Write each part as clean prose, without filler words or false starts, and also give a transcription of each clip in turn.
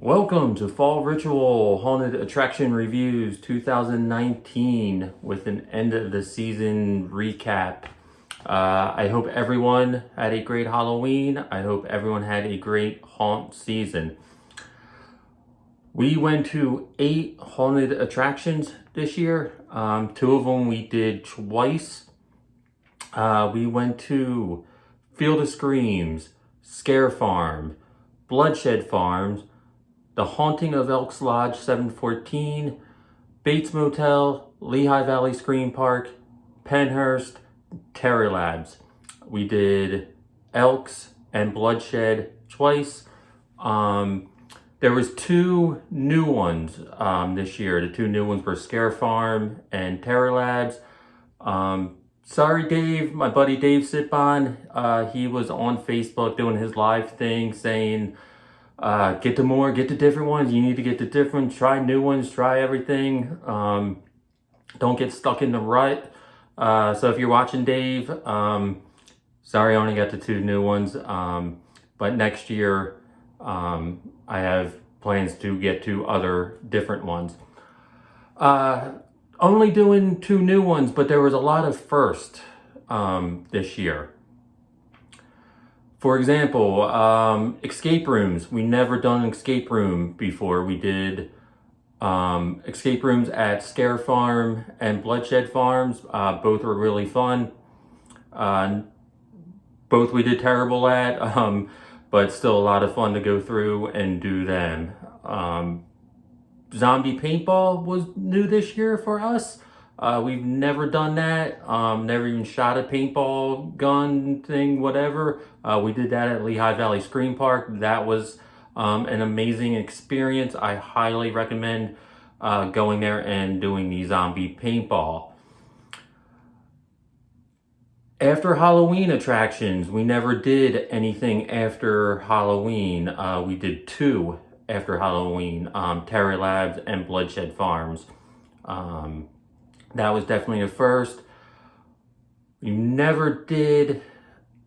Welcome to Fall Ritual Haunted Attraction Reviews 2019 with an end of the season recap. I hope everyone had a great Halloween. I hope everyone had a great haunt season. We went to 8 haunted attractions this year. 2 of them we did twice. We went to Field of Screams, Scare Farm, Bloodshed Farms, The Haunting of Elks Lodge 714, Bates Motel, Lehigh Valley Scream Park, Pennhurst, Terror Labs. We did Elks and Bloodshed twice. There was 2 new ones this year. The 2 new ones were Scare Farm and Terror Labs. Sorry, Dave, my buddy Dave Sitbon, he was on Facebook doing his live thing saying, get the different ones. You need to get the different, try new ones, try everything. Don't get stuck in the rut. So if you're watching, Dave, sorry I only got the 2 new ones. But next year, I have plans to get to other different ones. Only doing 2 new ones, but there was a lot of first this year. For example, escape rooms. We never done an escape room before. We did escape rooms at Scare Farm and Bloodshed Farms. Both were really fun. Both we did terrible at, but still a lot of fun to go through and do them. Zombie paintball was new this year for us. We've never done that. Never even shot a paintball gun thing, whatever. We did that at Lehigh Valley Scream Park. That was an amazing experience. I highly recommend going there and doing the zombie paintball. After Halloween attractions, we never did anything after Halloween. We did 2 after Halloween, Terror Labs and Bloodshed Farms. That was definitely a first. We never did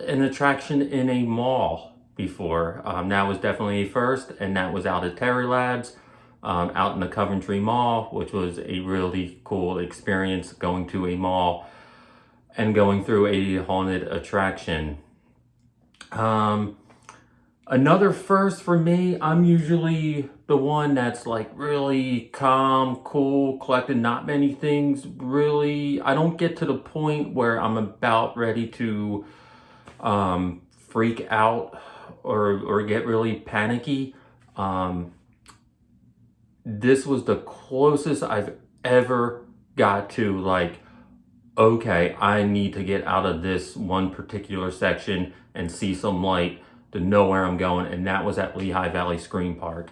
an attraction in a mall before. That was definitely a first, and that was out at Terror Labs, out in the Coventry Mall, which was a really cool experience, going to a mall and going through a haunted attraction. Another first for me, I'm usually the one that's like really calm, cool, collecting not many things. Really, I don't get to the point where I'm about ready to freak out or get really panicky. This was the closest I've ever got to like, okay, I need to get out of this one particular section and see some light to know where I'm going, and that was at Lehigh Valley Scream Park.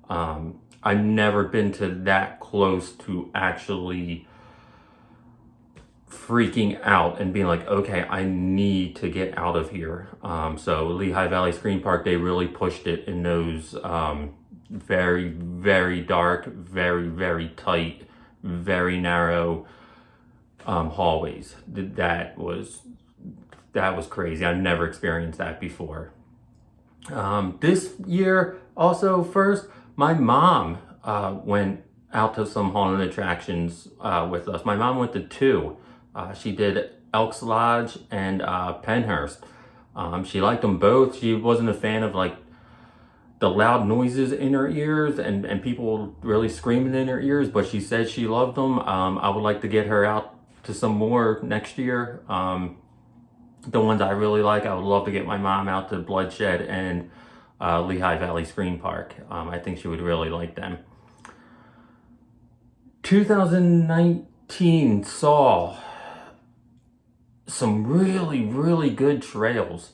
I've never been to that close to actually freaking out and being like, okay, I need to get out of here. So Lehigh Valley Scream Park, they really pushed it in those very, very dark, very, very tight, very narrow hallways. That was crazy. I've never experienced that before. This year, also first, my mom went out to some haunted attractions with us. My mom went to 2. She did Elks Lodge and Pennhurst. She liked them both. She wasn't a fan of like the loud noises in her ears and people really screaming in her ears, but she said she loved them. I would like to get her out to some more next year. The ones I really like, I would love to get my mom out to Bloodshed and Lehigh Valley Scream Park. I think she would really like them. 2019 saw some really, really good trails.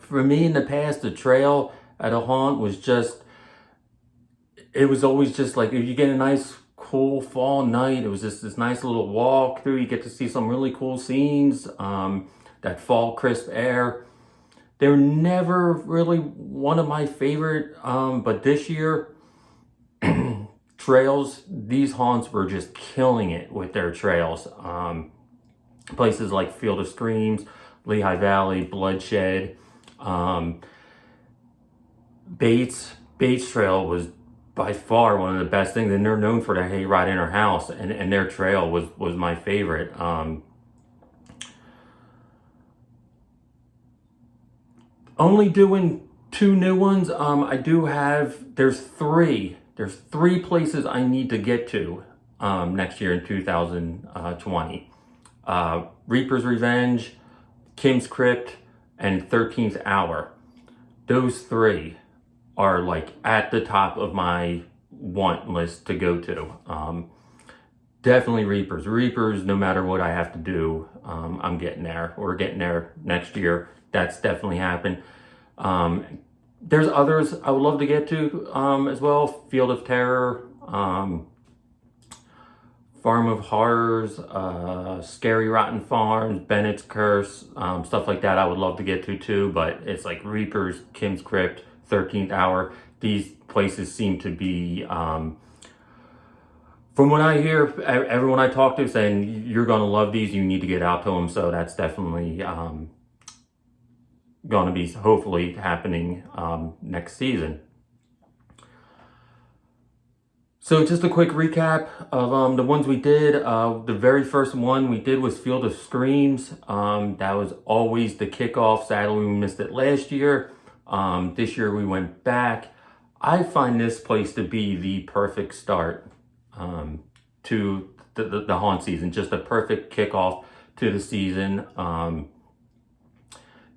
For me in the past, the trail at a haunt was just, it was always just like, if you get a nice cool fall night, it was just this nice little walk through, you get to see some really cool scenes. That fall crisp air. They're never really one of my favorite, but this year, trails, these haunts were just killing it with their trails. Places like Field of Screams, Lehigh Valley, Bloodshed, Bates, Bates Trail was by far one of the best things, and they're known for their hayride in their house, and their trail was my favorite. Only doing 2 new ones. There's three places I need to get to next year in 2020. Reaper's Revenge, Kim's Crypt, and 13th Hour. Those 3 are like at the top of my want list to go to. Definitely Reapers, no matter what I have to do, I'm getting there. We're getting there next year. That's definitely happened. There's others I would love to get to as well. Field of Terror, Farm of Horrors, Scary Rotten Farms, Bennett's Curse, stuff like that I would love to get to too, but it's like Reapers, Kim's Crypt, 13th Hour. These places seem to be, from what I hear, everyone I talk to saying, you're going to love these, you need to get out to them, so that's definitely going to be hopefully happening next season. So just a quick recap of the ones we did. The very first one we did was Field of Screams. That was always the kickoff. Sadly, we missed it last year. This year we went back. I find this place to be the perfect start to the haunt season. Just a perfect kickoff to the season.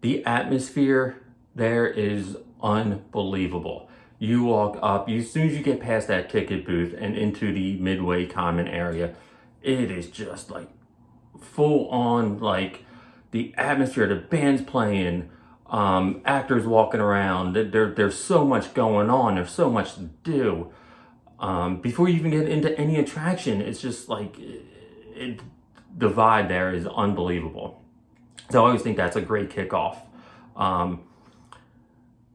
The atmosphere there is unbelievable. You walk up, as soon as you get past that ticket booth and into the midway common area, it is just like full on, like the atmosphere, the band's playing, actors walking around. There's so much going on. There's so much to do. Before you even get into any attraction, it's just like, the vibe there is unbelievable. So I always think that's a great kickoff.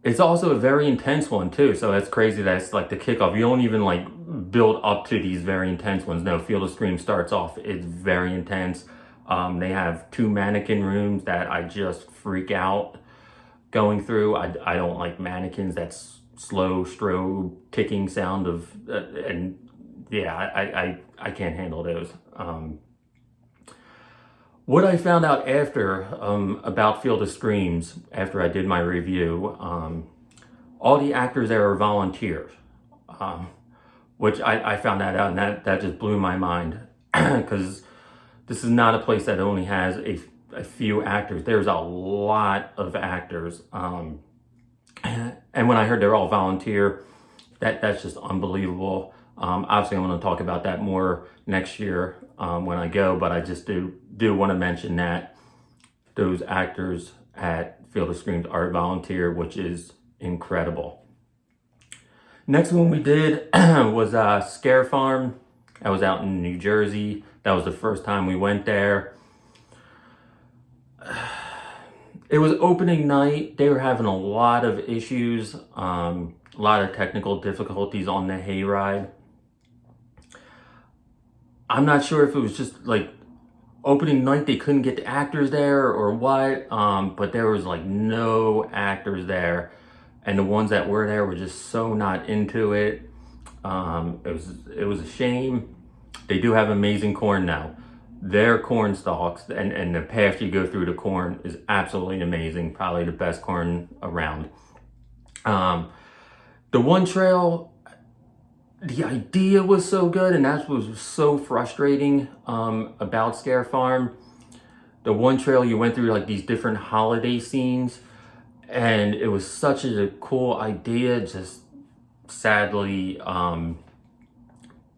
It's also a very intense one too, so that's crazy that it's like the kickoff. You don't even like build up to these very intense ones. No, Field of Scream starts off, it's very intense. They have 2 mannequin rooms that I just freak out going through. I don't like mannequins. That's slow strobe ticking sound of, and yeah, I can't handle those. What I found out after about Field of Screams, after I did my review, all the actors there are volunteers, which I found that out, and that just blew my mind, because this is not a place that only has a few actors. There's a lot of actors, and when I heard they're all volunteer, that's just unbelievable. Obviously, I'm going to talk about that more next year when I go, but I just do want to mention that those actors at Field of Screams are volunteer, which is incredible. Next one we did was Scare Farm. I was out in New Jersey. That was the first time we went there. It was opening night. They were having a lot of issues, a lot of technical difficulties on the hayride. I'm not sure if it was just like opening night, they couldn't get the actors there or what, but there was like no actors there. And the ones that were there were just so not into it. It was a shame. They do have amazing corn now. Their corn stalks and the path you go through the corn is absolutely amazing. Probably the best corn around. The one trail, the idea was so good, and that was so frustrating about Scare Farm. The one trail you went through like these different holiday scenes, and it was such a cool idea, just sadly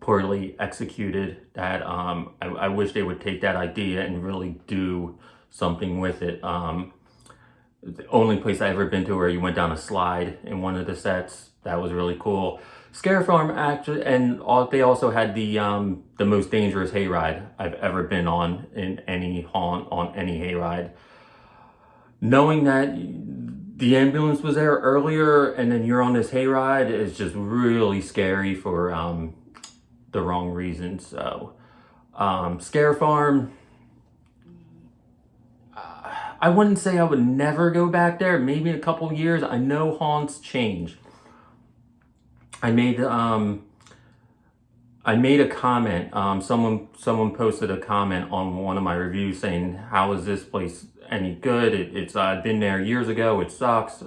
poorly executed, that I wish they would take that idea and really do something with it. The only place I've ever been to where you went down a slide in one of the sets, that was really cool. Scare Farm actually, and they also had the most dangerous hayride I've ever been on in any haunt, on any hayride. Knowing that the ambulance was there earlier and then you're on this hayride is just really scary for the wrong reasons. So Scare Farm, I wouldn't say I would never go back there. Maybe in a couple years. I know haunts change. I made a comment. Someone posted a comment on one of my reviews saying, "How is this place any good? It's been there years ago. It sucks."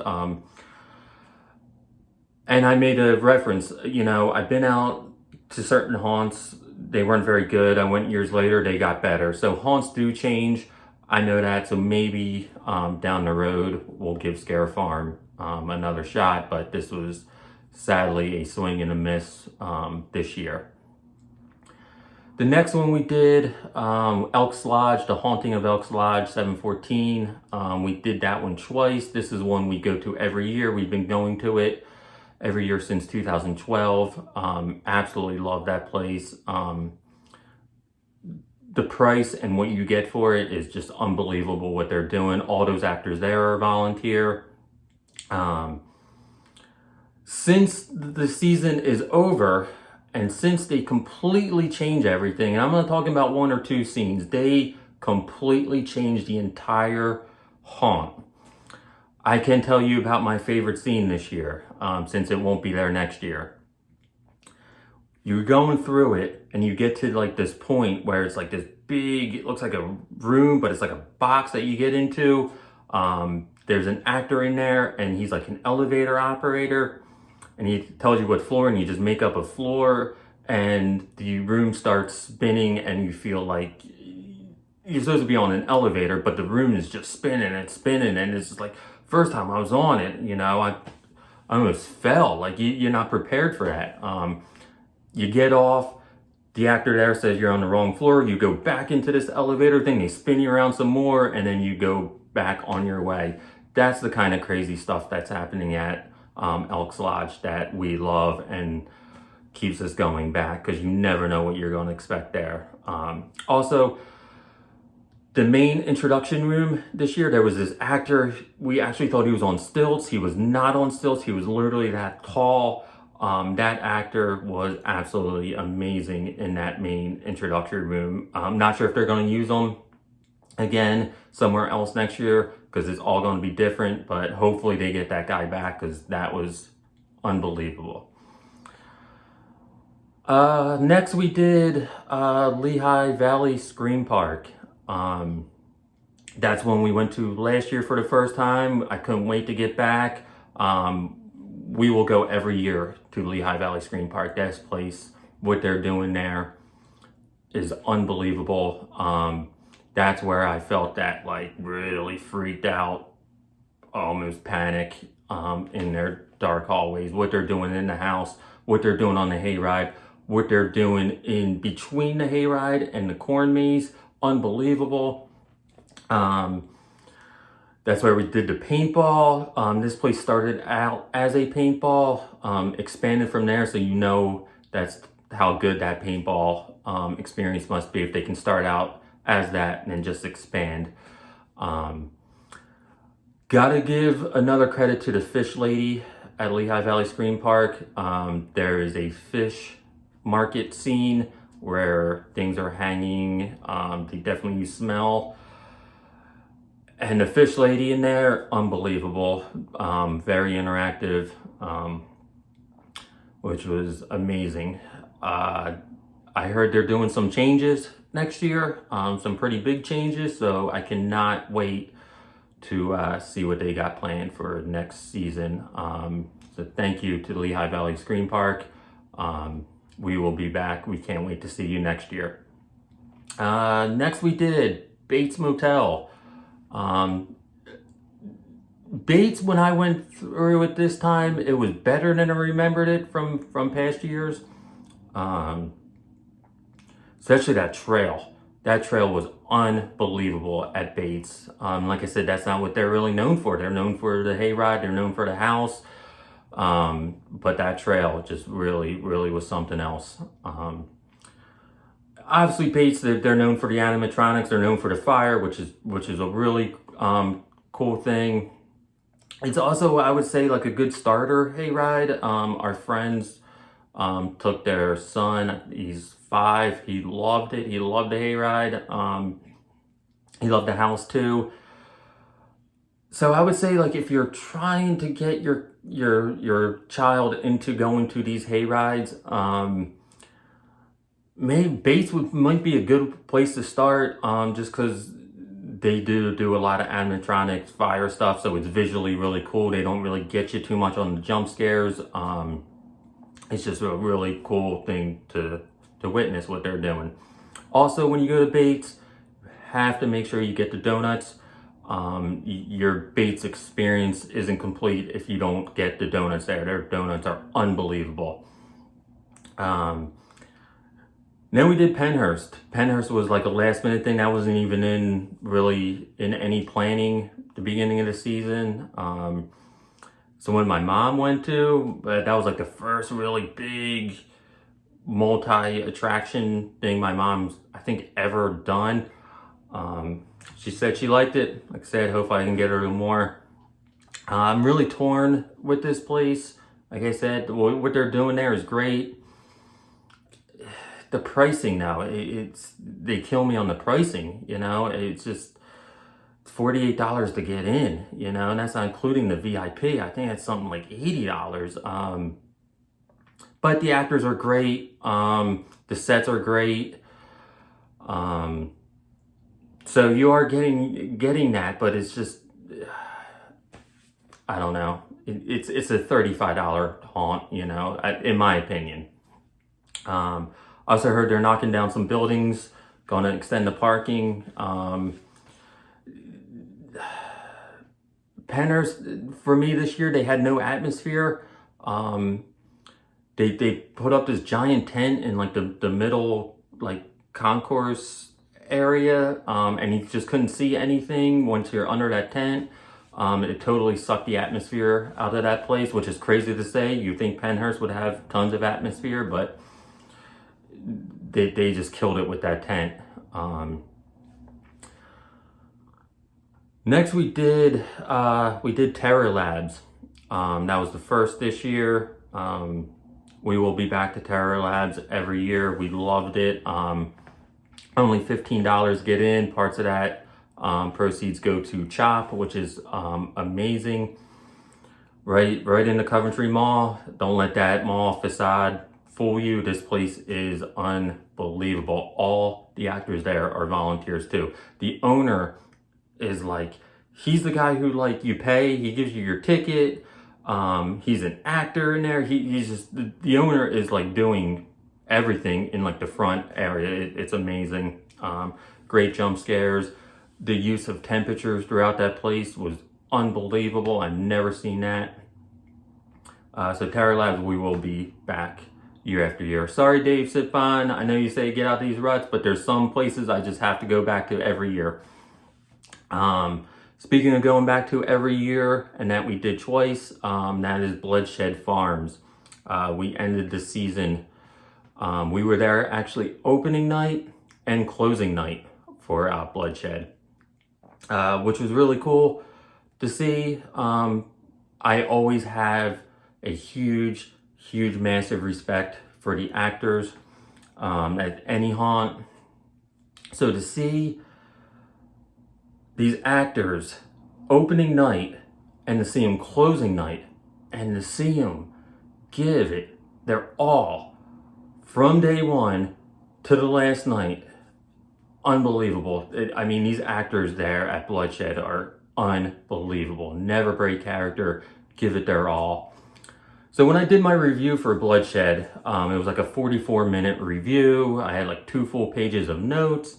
And I made a reference. You know, I've been out to certain haunts. They weren't very good. I went years later. They got better. So haunts do change. I know that. So maybe down the road we'll give Scare Farm another shot. But this was sadly a swing and a miss this year. The next one we did, Elks Lodge, The Haunting of Elks Lodge, 714. We did that one twice. This is one we go to every year. We've been going to it every year since 2012. Absolutely love that place. The price and what you get for it is just unbelievable what they're doing. All those actors there are volunteer. Since the season is over, and since they completely change everything, and I'm not talking about one or two scenes, they completely changed the entire haunt. I can tell you about my favorite scene this year, since it won't be there next year. You're going through it, and you get to like this point where it's like this big, it looks like a room, but it's like a box that you get into. There's an actor in there, and he's like an elevator operator. And he tells you what floor, and you just make up a floor, and the room starts spinning, and you feel like you're supposed to be on an elevator, but the room is just spinning and spinning, and it's just like, first time I was on it, you know, I almost fell. Like, you're not prepared for that. You get off, the actor there says you're on the wrong floor, you go back into this elevator thing, they spin you around some more, and then you go back on your way. That's the kind of crazy stuff that's happening at Elks Lodge that we love and keeps us going back, because you never know what you're going to expect there. Also, the main introduction room this year, there was this actor. We actually thought he was on stilts. He was not on stilts. He was literally that tall. That actor was absolutely amazing in that main introductory room. I'm not sure if they're going to use him again somewhere else next year, because it's all going to be different, but hopefully they get that guy back, because that was unbelievable. Next we did Lehigh Valley Scream Park. That's when we went to last year for the first time. I couldn't wait to get back. We will go every year to Lehigh Valley Scream Park. This place, what they're doing there is unbelievable. That's where I felt that, like, really freaked out, almost panic in their dark hallways. What they're doing in the house, what they're doing on the hayride, what they're doing in between the hayride and the corn maze, unbelievable. That's where we did the paintball. This place started out as a paintball, expanded from there, so you know that's how good that paintball experience must be if they can start out as that and then just expand. Gotta give another credit to the fish lady at Lehigh Valley Scream Park. There is a fish market scene where things are hanging. They definitely smell. And the fish lady in there, unbelievable. Very interactive, which was amazing. I heard they're doing some changes next year, some pretty big changes, so I cannot wait to see what they got planned for next season. So thank you to the Lehigh Valley Scream Park. We will be back. We can't wait to see you next year. Next we did Bates Motel. Bates, when I went through it this time, it was better than I remembered it from past years. Especially that trail. That trail was unbelievable at Bates. Like I said, that's not what they're really known for. They're known for the hayride. They're known for the house. But that trail just really, really was something else. Obviously, Bates, they're known for the animatronics. They're known for the fire, which is a really cool thing. It's also, I would say, like a good starter hayride. Our friends took their son. He's 5. He loved it. He loved the hayride. He loved the house too. So I would say, like, if you're trying to get your child into going to these hay rides, maybe might be a good place to start, just because they do a lot of animatronics, fire stuff, so it's visually really cool. They don't really get you too much on the jump scares. It's just a really cool thing to witness what they're doing. Also, when you go to Bates, you have to make sure you get the donuts. Your Bates experience isn't complete if you don't get the donuts there. Their donuts are unbelievable. Then we did Pennhurst. Pennhurst was like a last minute thing that wasn't even really in any planning at the beginning of the season. So when my mom went to, but that was like the first really big multi-attraction thing my mom's, I think, ever done. She said she liked it. Like I said, hopefully I can get her to more. I'm really torn with this place. Like I said, what they're doing there is great. The pricing now, they kill me on the pricing, you know. It's just $48 to get in, you know, and that's not including the VIP. I think it's something like $80. But the actors are great. The sets are great. So you are getting that, but it's just, I don't know. It's a $35 haunt, you know, in my opinion. I also heard they're knocking down some buildings, going to extend the parking. Pennhurst, for me this year, they had no atmosphere. They put up this giant tent in like the middle, like, concourse area, and you just couldn't see anything once you're under that tent. It totally sucked the atmosphere out of that place, which is crazy to say. You think Pennhurst would have tons of atmosphere, but they just killed it with that tent. Next we did Terror Labs. That was the first this year. We will be back to Terror Labs every year. We loved it. Only $15 get in. Parts of that proceeds go to CHOP, which is amazing. Right in the Coventry Mall. Don't let that mall facade fool you. This place is unbelievable. All the actors there are volunteers too. The owner is like, he's the guy who, like, you pay, he gives you your ticket. He's an actor in there. He's just, the owner is like doing everything in like the front area. It's amazing. Great jump scares. The use of temperatures throughout that place was unbelievable. I've never seen that. So Terror Labs, we will be back year after year. Sorry, Dave Sitfon. I know you say get out these ruts, but there's some places I just have to go back to every year. Speaking of going back to every year, and that we did twice, that is Bloodshed Farms. We ended the season. We were there actually opening night and closing night for Bloodshed, which was really cool to see. I always have a huge, massive respect for the actors at any haunt. So to see these actors opening night and to see them closing night and to see them give it their all from day one to the last night, unbelievable. I mean, these actors there at Bloodshed are unbelievable. Never break character, give it their all. So when I did my review for Bloodshed, it was like a 44-minute review. I had like 2 full pages of notes.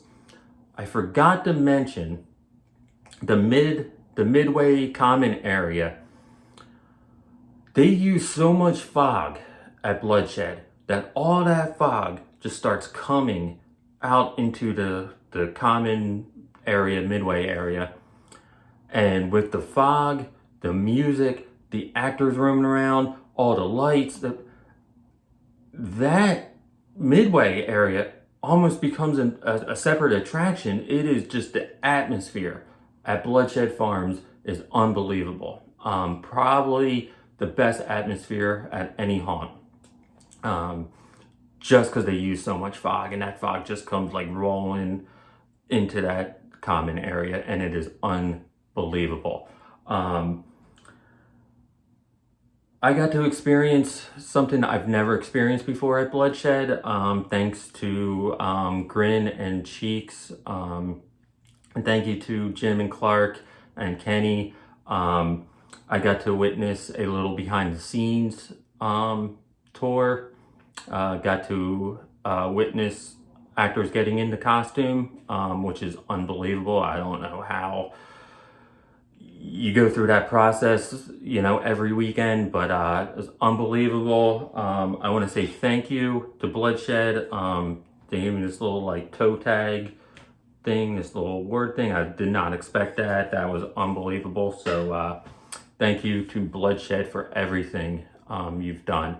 I forgot to mention the midway common area. They use so much fog at Bloodshed that all that fog just starts coming out into the common area, midway area. And with the fog, the music, the actors roaming around, all the lights, that midway area almost becomes a separate attraction. It is just the atmosphere at Bloodshed Farms is unbelievable. Probably the best atmosphere at any haunt. Just because they use so much fog, and that fog just comes like rolling into that common area, and it is unbelievable. I got to experience something I've never experienced before at Bloodshed, thanks to Grin and Cheeks. And thank you to Jim and Clark and Kenny. I got to witness a little behind the scenes tour. Got to witness actors getting into costume, which is unbelievable. I don't know how you go through that process, every weekend, but it was unbelievable. I want to say thank you to Bloodshed. They gave me this little toe tag thing, this little word thing. I did not expect that. That was unbelievable. So thank you to Bloodshed for everything you've done.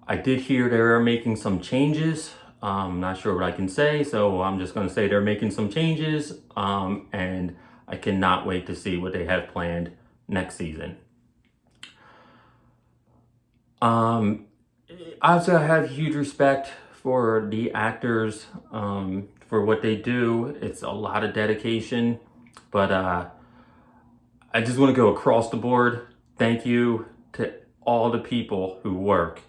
I did hear they are making some changes. I'm not sure what I can say, so I'm just going to say they're making some changes, and I cannot wait to see what they have planned next season. Obviously, I have huge respect for the actors, for what they do. It's a lot of dedication, but I just want to go across the board. Thank you to all the people who work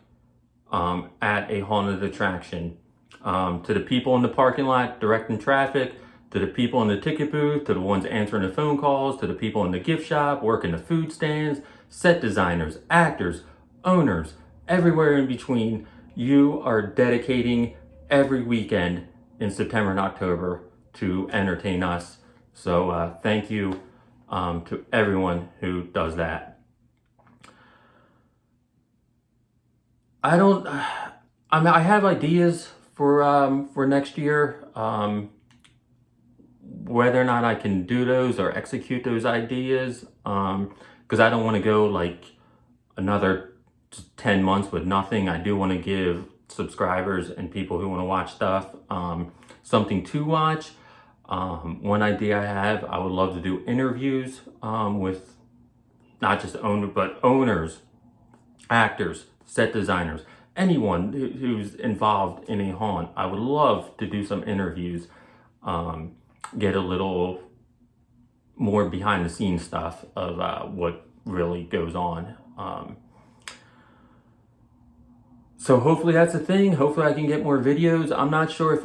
at a haunted attraction. To the people in the parking lot directing traffic, to the people in the ticket booth, to the ones answering the phone calls, to the people in the gift shop, working the food stands, set designers, actors, owners, everywhere in between. You are dedicating every weekend in September and October to entertain us. So thank you to everyone who does that. I have ideas for next year. Whether or not I can do those or execute those ideas, because I don't want to go another 10 months with nothing. I do want to give subscribers and people who want to watch stuff something to watch. One idea I have, I would love to do interviews with not just owners, actors, set designers, anyone who's involved in a haunt. I would love to do some interviews, get a little more behind the scenes stuff of what really goes on. So hopefully that's a thing. Hopefully I can get more videos. I'm not sure if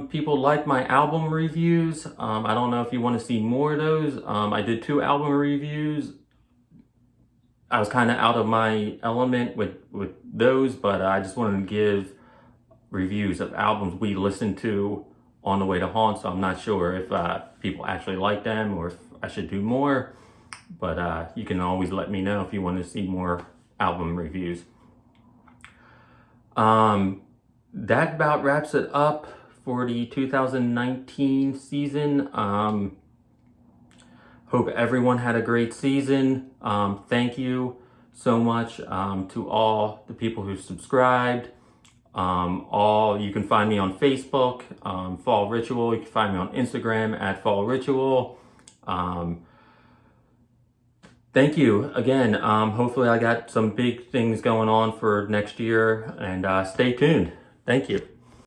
people like my album reviews. I don't know if you want to see more of those. I did 2 album reviews. I was kind of out of my element with those, but I just wanted to give reviews of albums we listened to on the way to haunt. So I'm not sure if people actually like them or if I should do more, but you can always let me know if you want to see more album reviews. That about wraps it up for the 2019 season. Hope everyone had a great season. Thank you so much to all the people who subscribed. You can find me on Facebook, Fall Ritual. You can find me on Instagram at Fall Ritual. Thank you again. Hopefully I got some big things going on for next year, and stay tuned. Thank you.